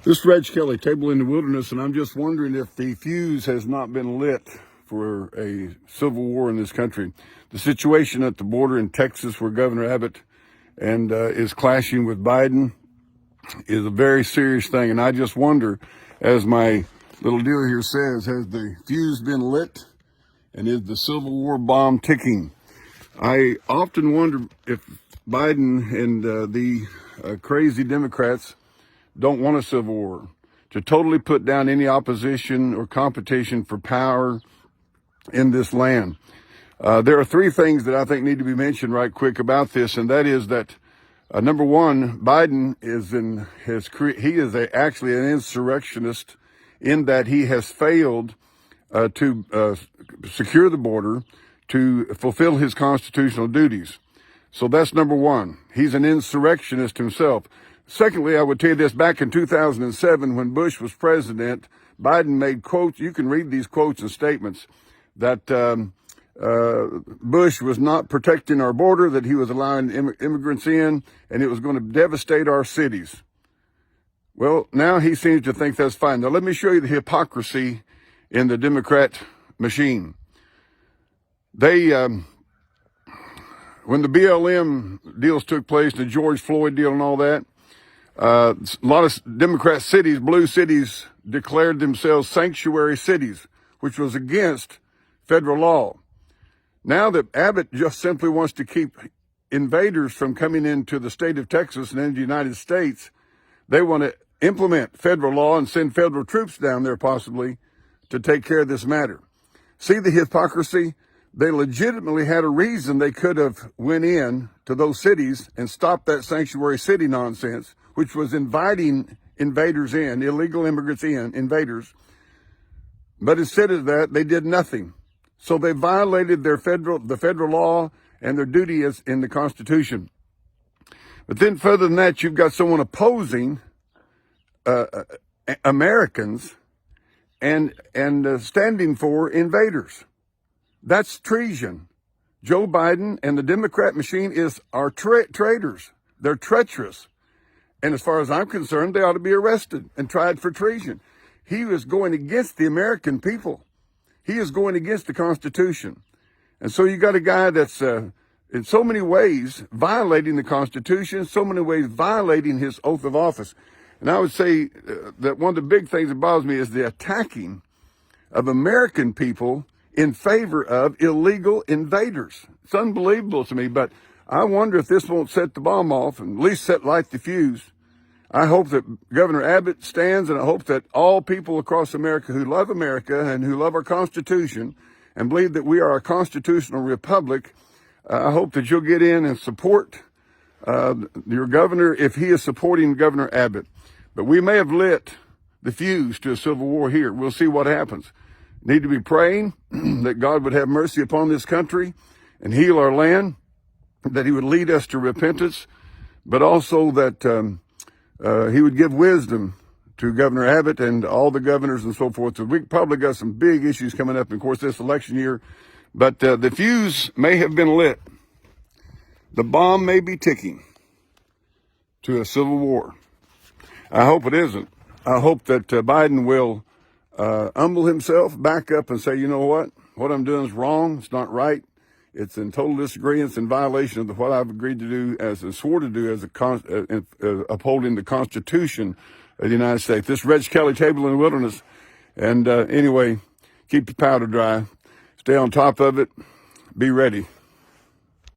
This is Reg Kelly, Table in the Wilderness, and I'm just wondering if the fuse has not been lit for a civil war in this country. The situation at the border in Texas, where Governor Abbott is clashing with Biden, is a very serious thing. And I just wonder, as my little deal here says, has the fuse been lit, and is the Civil War bomb ticking? I often wonder if Biden and the crazy Democrats don't want a civil war, to totally put down any opposition or competition for power in this land. There are three things that I think need to be mentioned right quick about this, and that is that number one, Biden is actually an insurrectionist in that he has failed to secure the border, to fulfill his constitutional duties. So that's number one. He's an insurrectionist himself. Secondly, I would tell you this, back in 2007, when Bush was president, Biden made quotes, you can read these quotes and statements, that Bush was not protecting our border, that he was allowing immigrants in, and it was going to devastate our cities. Well, now he seems to think that's fine. Now, let me show you the hypocrisy in the Democrat machine. They, when the BLM deals took place, the George Floyd deal and all that, a lot of Democrat cities, blue cities, declared themselves sanctuary cities, which was against federal law. Now that Abbott just simply wants to keep invaders from coming into the state of Texas and into the United States, they want to implement federal law and send federal troops down there possibly to take care of this matter. See the hypocrisy? They legitimately had a reason they could have went in to those cities and stopped that sanctuary city nonsense, which was inviting invaders in, illegal immigrants in, invaders. But instead of that, they did nothing. So they violated the federal law and their duty is in the Constitution. But then further than that, you've got someone opposing Americans and standing for invaders. That's treason. Joe Biden and the Democrat machine are traitors. They're treacherous. And as far as I'm concerned, they ought to be arrested and tried for treason. He is going against the American people. He is going against the Constitution. And so you got a guy that's in so many ways violating the Constitution, so many ways violating his oath of office. And I would say that one of the big things that bothers me is the attacking of American people in favor of illegal invaders. It's unbelievable to me, but I wonder if this won't set the bomb off and at least light the fuse. I hope that Governor Abbott stands, and I hope that all people across America who love America and who love our Constitution and believe that we are a constitutional republic, I hope that you'll get in and support your governor if he is supporting Governor Abbott. But we may have lit the fuse to a civil war here. We'll see what happens. Need to be praying that God would have mercy upon this country and heal our land, that he would lead us to repentance, but also that he would give wisdom to Governor Abbott and all the governors and so forth. So we probably got some big issues coming up, of course, this election year. But the fuse may have been lit. The bomb may be ticking to a civil war. I hope it isn't. I hope that Biden will humble himself, back up and say, you know what I'm doing is wrong. It's not right. It's in total disagreement. It's in violation of what I've agreed to do, swore to do, as upholding the Constitution of the United States. This is Reg Kelly, Table in the Wilderness. And anyway, keep your powder dry. Stay on top of it. Be ready.